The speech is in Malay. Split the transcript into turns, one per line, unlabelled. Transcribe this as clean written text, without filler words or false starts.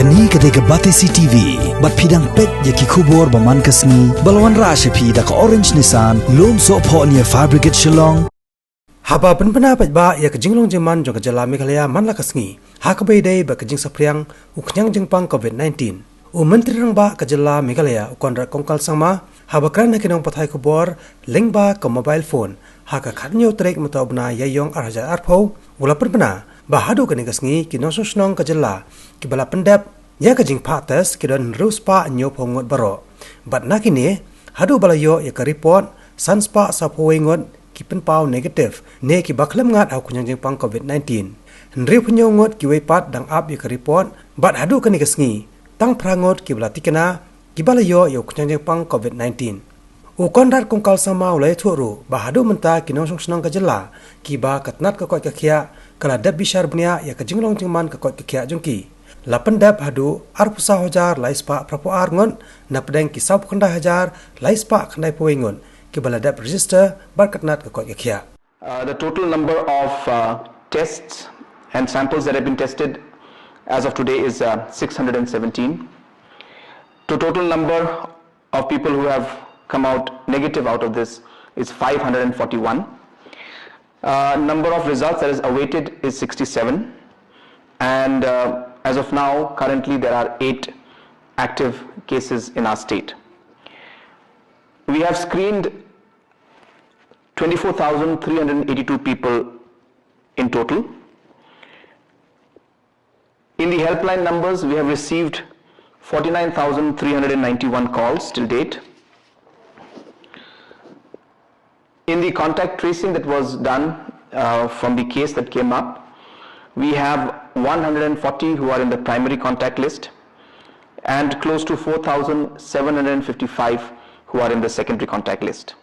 Kani kadega batesi TV, bat pidang pet yaki kubor baman kasni, balwan rasha pi da ka orange nisan, lom so po niya fabricate shillong.
Haba penpena pet ba ya kejinglong jeman jong kejala Meghalaya man la kasni, hakabai day ba kejing sapriang uknyang jengpang COVID-19. Menteri rang ba kejala Meghalaya Conrad Sangma, haba kerana kinong patai kubor, link ba ke mobile phone, haka katnyo trek matau bena yayong arhajar arpau, wala penpena, bahadu kani kasni kinong susnong kejala, kibala pendap, ya kejing patas kidon rus pa nyo pongot baro. Bat nakini, hadu balayo ya ke report, sanspa sapo wengot, kipen pau negatif, ne ki baklem ngat au kunyang jengpang COVID-19. Nri punyo ngot ki wepat dang up ya ke report, bat hadu kani kasni, tang prangot ki balatikana, ki balayo ya kunyang jengpang COVID-19. Conrad Sangma ulai tuuru, bahadu menta kinong susnong kejala, kiba katnat ke kot kekia, kala dab bishar bunia ya kejinglong jengman ke kot kekia jengki. Lapan dab hadu arpusa hajar laispa prapo arngon, napdeng kisau kandai hajar laispa kandai poengon, kibala dab register barkatnat ke kot kekia.
The total number of tests and samples that have been tested as of today is 617. The total number of people who have come out negative out of this is 541. Number of results that is awaited is 67, and as of now currently there are 8 active cases in our state. We have screened 24,382 people in total. In the helpline numbers, we have received 49,391 calls till date. In the contact tracing that was done from the case that came up, we have 140 who are in the primary contact list and close to 4,755 who are in the secondary contact list.